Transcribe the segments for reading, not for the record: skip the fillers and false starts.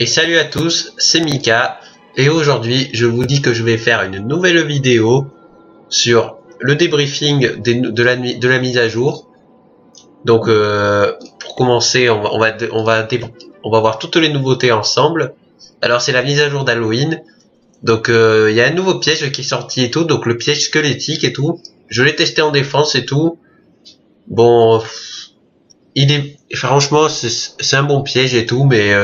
Et salut à tous, c'est Mika, et aujourd'hui je vous dis que je vais faire une nouvelle vidéo sur le débriefing de la mise à jour. Donc pour commencer, on va voir toutes les nouveautés ensemble. Alors c'est la mise à jour d'Halloween. Donc il y a un nouveau piège qui est sorti et tout, donc le piège squelettique et tout. Je l'ai testé en défense et tout. Bon, franchement c'est un bon piège et tout, mais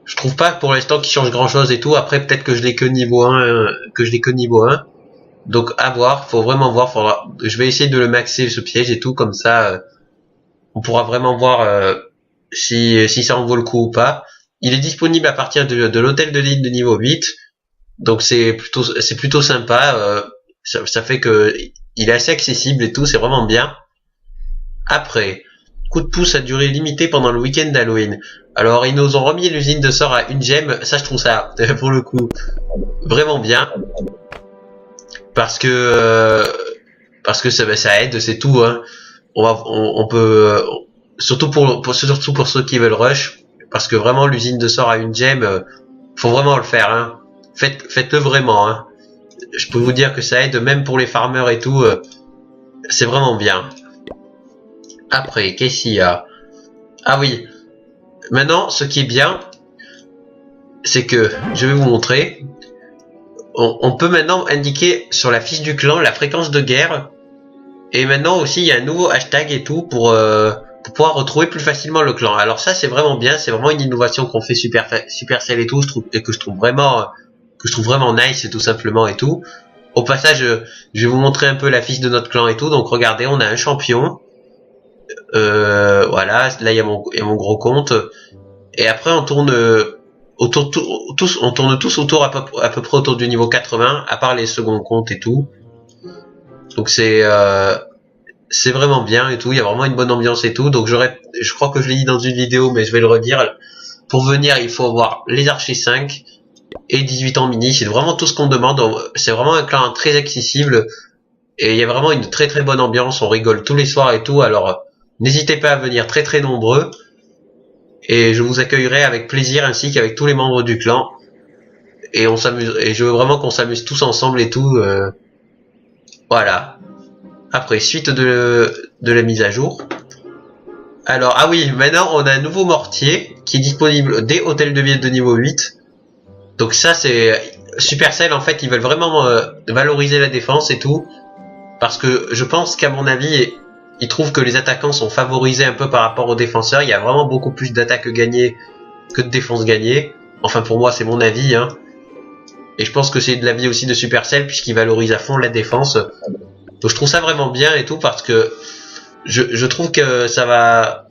je trouve pas pour l'instant qu'il change grand chose et tout. Après peut-être que je l'ai que niveau 1, Donc à voir, faut vraiment voir. Je vais essayer de le maxer ce piège et tout, comme ça on pourra vraiment voir si ça en vaut le coup ou pas. Il est disponible à partir de l'hôtel de l'île de niveau 8. Donc c'est plutôt sympa. Ça fait que il est assez accessible et tout, c'est vraiment bien. Après, coup de pouce à durée limitée pendant le week-end d'Halloween. Alors ils nous ont remis l'usine de sort à une gemme, ça je trouve ça pour le coup vraiment bien parce que ça aide, c'est tout hein. On peut surtout pour ceux qui veulent rush, parce que vraiment l'usine de sort à une gemme, faut vraiment le faire hein. Faites-le vraiment hein. Je peux vous dire que ça aide même pour les farmers et tout, c'est vraiment bien. Après, qu'est-ce qu'il y a? Ah oui, maintenant ce qui est bien, c'est que je vais vous montrer. On peut maintenant indiquer sur la fiche du clan la fréquence de guerre. Et maintenant aussi il y a un nouveau hashtag et tout pour pouvoir retrouver plus facilement le clan. Alors ça c'est vraiment bien, c'est vraiment une innovation qu'on fait Supercell et tout, que je trouve vraiment nice et tout simplement et tout. Au passage, je vais vous montrer un peu la fiche de notre clan et tout. Donc regardez, on a un champion. Voilà, là il y a mon gros compte. Et après on tourne on tourne tous autour à peu près autour du niveau 80, à part les seconds comptes et tout. Donc c'est vraiment bien et tout, il y a vraiment une bonne ambiance et tout. Donc je crois que je l'ai dit dans une vidéo, mais je vais le redire. Pour venir, il faut avoir les archers 5 et 18 ans mini, c'est vraiment tout ce qu'on demande. C'est vraiment un clan très accessible et il y a vraiment une très très bonne ambiance, on rigole tous les soirs et tout. Alors n'hésitez pas à venir très très nombreux et je vous accueillerai avec plaisir ainsi qu'avec tous les membres du clan. Et on s'amuse, et je veux vraiment qu'on s'amuse tous ensemble et tout. Voilà. Après, suite de la mise à jour. Alors, ah oui, maintenant on a un nouveau mortier qui est disponible dès Hôtel de Ville de niveau 8. Donc ça c'est Supercell en fait, ils veulent vraiment valoriser la défense et tout. Parce que je pense qu'à mon avis, ils trouvent que les attaquants sont favorisés un peu par rapport aux défenseurs. Il y a vraiment beaucoup plus d'attaques gagnées que de défenses gagnées. Enfin pour moi c'est mon avis hein. Et je pense que c'est de l'avis aussi de Supercell puisqu'ils valorisent à fond la défense. Donc je trouve ça vraiment bien et tout parce que je trouve que ça va...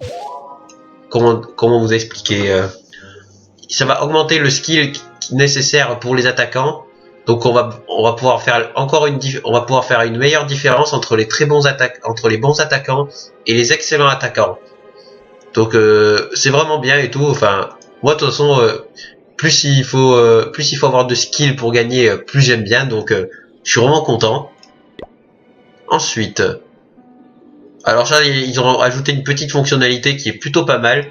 Comment vous expliquer ça va augmenter le skill nécessaire pour les attaquants. Donc on va pouvoir faire une meilleure différence entre les bons attaquants et les excellents attaquants. Donc c'est vraiment bien et tout. Enfin moi de toute façon plus il faut avoir de skill pour gagner, plus j'aime bien. Donc je suis vraiment content. Ensuite, alors ça, ils ont ajouté une petite fonctionnalité qui est plutôt pas mal.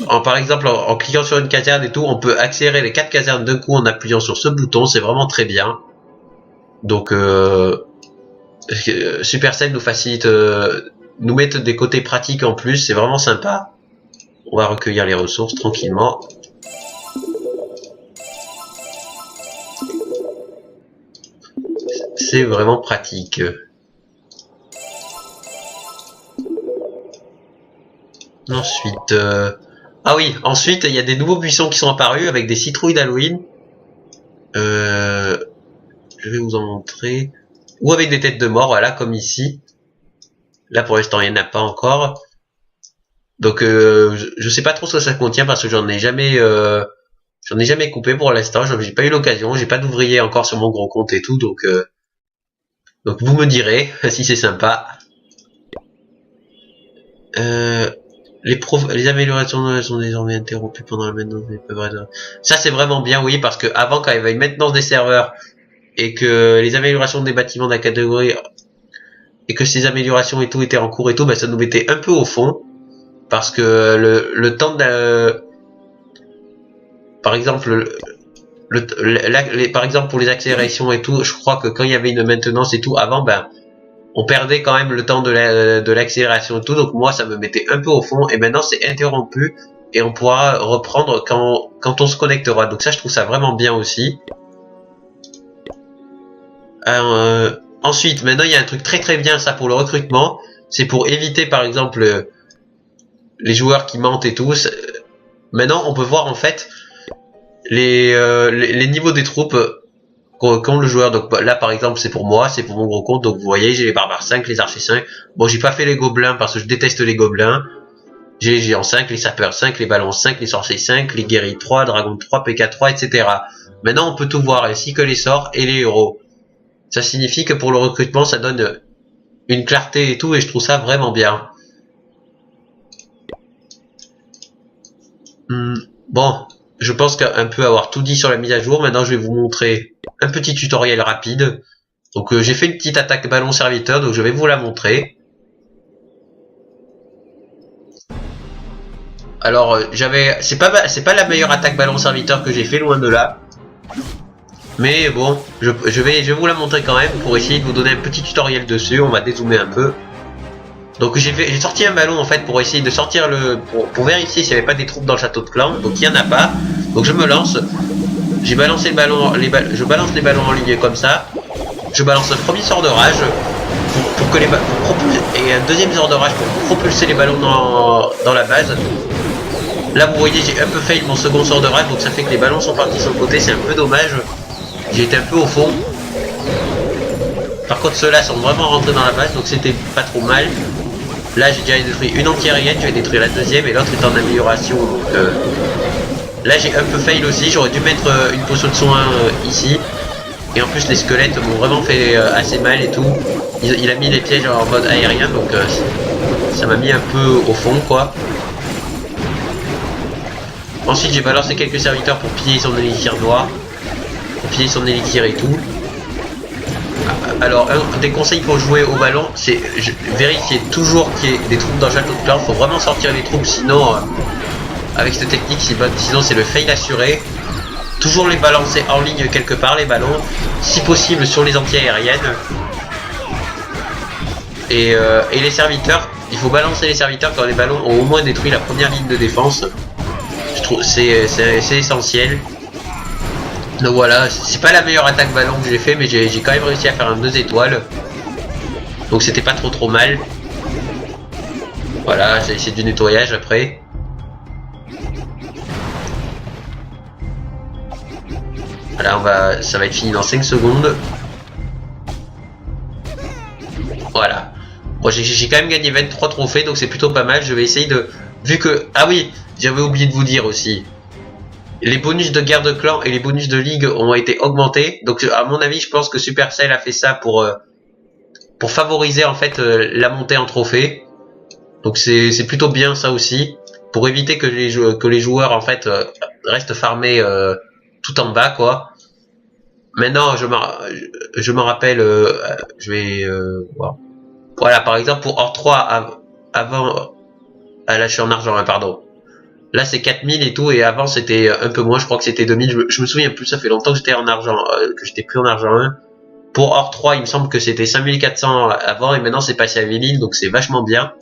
Par exemple, en cliquant sur une caserne et tout, on peut accélérer les 4 casernes d'un coup en appuyant sur ce bouton. C'est vraiment très bien. Donc, Supercell nous facilite, nous mettre des côtés pratiques en plus. C'est vraiment sympa. On va recueillir les ressources tranquillement. C'est vraiment pratique. Ensuite, ah oui, ensuite il y a des nouveaux buissons qui sont apparus avec des citrouilles d'Halloween. Je vais vous en montrer. Ou avec des têtes de mort, voilà, comme ici. Là pour l'instant il n'y en a pas encore. Donc je sais pas trop ce que ça contient parce que j'en ai jamais coupé pour l'instant. J'ai pas eu l'occasion, j'ai pas d'ouvrier encore sur mon gros compte et tout, donc vous me direz si c'est sympa. Les améliorations sont désormais interrompues pendant la maintenance des serveurs. Ça c'est vraiment bien, oui, parce que avant, quand il y avait une maintenance des serveurs et que les améliorations des bâtiments de la catégorie et que ces améliorations et tout étaient en cours et tout, bah, ça nous mettait un peu au fond. parce que le temps de... Par exemple, par exemple pour les accélérations et tout, je crois que quand il y avait une maintenance et tout, avant, ben, on perdait quand même le temps de l'accélération et tout, donc moi ça me mettait un peu au fond, et maintenant c'est interrompu, et on pourra reprendre quand on se connectera. Donc ça, je trouve ça vraiment bien aussi. Ensuite, maintenant il y a un truc très très bien, ça, pour le recrutement, c'est pour éviter par exemple les joueurs qui mentent et tout. Maintenant on peut voir en fait les niveaux des troupes qu'ont le joueur. Donc là par exemple c'est pour moi, c'est pour mon gros compte, donc vous voyez j'ai les barbares 5, les archers 5. Bon, j'ai pas fait les gobelins parce que je déteste les gobelins. J'ai les géants 5, les sapeurs 5, les ballons 5, les sorciers 5, les guerriers 3, dragons 3, PK 3, etc. Maintenant on peut tout voir, ainsi que les sorts et les héros. Ça signifie que pour le recrutement ça donne une clarté et tout, et je trouve ça vraiment bien. Bon, je pense qu'un peu avoir tout dit sur la mise à jour. Maintenant je vais vous montrer un petit tutoriel rapide. Donc j'ai fait une petite attaque ballon serviteur, donc je vais vous la montrer. Alors c'est pas la meilleure attaque ballon serviteur que j'ai fait, loin de là. Mais bon, je vais vous la montrer quand même pour essayer de vous donner un petit tutoriel dessus. On va dézoomer un peu. Donc j'ai sorti un ballon en fait pour essayer de sortir pour vérifier s'il n'y avait pas des troupes dans le château de clan. Donc il n'y en a pas. Donc je me lance. J'ai balancé le ballon, je balance les ballons en ligne comme ça. Je balance un premier sort de rage pour propulser, et un deuxième sort de rage pour propulser les ballons dans la base. Là vous voyez, j'ai un peu fail mon second sort de rage, donc ça fait que les ballons sont partis sur le côté, c'est un peu dommage. J'ai été un peu au fond. Par contre ceux-là sont vraiment rentrés dans la base, donc c'était pas trop mal. Là j'ai déjà détruit une anti-aérienne, je vais détruire la deuxième, et l'autre est en amélioration. Donc là j'ai un peu fail aussi, j'aurais dû mettre une potion de soin ici. Et en plus les squelettes m'ont vraiment fait assez mal et tout. Il a mis les pièges en mode aérien, donc ça m'a mis un peu au fond quoi. Ensuite j'ai balancé quelques serviteurs pour piller son élixir noir, pour piller son élixir et tout. Alors un des conseils pour jouer au ballon, c'est vérifier toujours qu'il y ait des troupes dans le château de clan. Faut vraiment sortir les troupes, sinon avec cette technique, sinon c'est le fail assuré. Toujours les balancer en ligne quelque part, les ballons, si possible sur les anti-aériennes. Et les serviteurs, il faut balancer les serviteurs quand les ballons ont au moins détruit la première ligne de défense. Je trouve c'est essentiel. Donc voilà, c'est pas la meilleure attaque ballon que j'ai fait, mais j'ai quand même réussi à faire un 2 étoiles. Donc c'était pas trop mal. Voilà, j'ai essayé du nettoyage après. Voilà, ça va être fini dans 5 secondes. Voilà. Bon, j'ai quand même gagné 23 trophées, donc c'est plutôt pas mal. Je vais essayer de... Vu que... Ah oui, j'avais oublié de vous dire aussi. Les bonus de guerre de clan et les bonus de ligue ont été augmentés. Donc à mon avis, je pense que Supercell a fait ça pour favoriser en fait la montée en trophée. Donc c'est plutôt bien ça aussi. Pour éviter que les joueurs en fait restent farmés tout en bas quoi. Maintenant, je me rappelle, je vais voir. Voilà, par exemple pour Or 3 avant, ah là je suis en argent 1, pardon. Là c'est 4000 et tout, et avant c'était un peu moins, je crois que c'était 2000. Je me souviens plus, ça fait longtemps que j'étais en argent, que j'étais plus en argent 1. Pour Or 3, il me semble que c'était 5400 avant, et maintenant c'est passé à 1000, donc c'est vachement bien.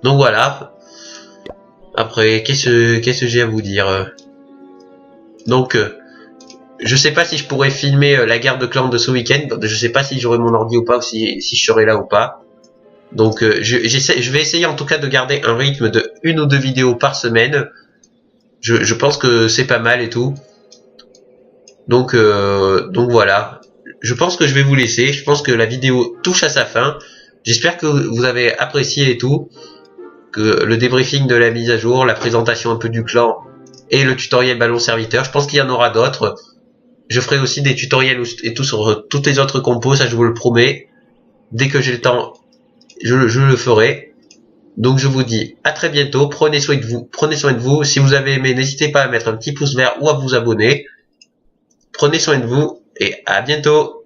Donc voilà. Après, qu'est-ce que j'ai à vous dire? Donc je sais pas si je pourrais filmer la guerre de clan de ce week-end. Je sais pas si j'aurai mon ordi ou pas, ou si je serai là ou pas. Donc je vais essayer en tout cas de garder un rythme de 1 ou 2 vidéos par semaine. Je pense que c'est pas mal et tout. Donc voilà. Je pense que je vais vous laisser. Je pense que la vidéo touche à sa fin. J'espère que vous avez apprécié et tout. Que le débriefing de la mise à jour, la présentation un peu du clan et le tutoriel ballon serviteur. Je pense qu'il y en aura d'autres. Je ferai aussi des tutoriels et tout sur toutes les autres compos, ça je vous le promets. Dès que j'ai le temps, je le ferai. Donc je vous dis à très bientôt, prenez soin de vous. Si vous avez aimé, n'hésitez pas à mettre un petit pouce vert ou à vous abonner. Prenez soin de vous et à bientôt.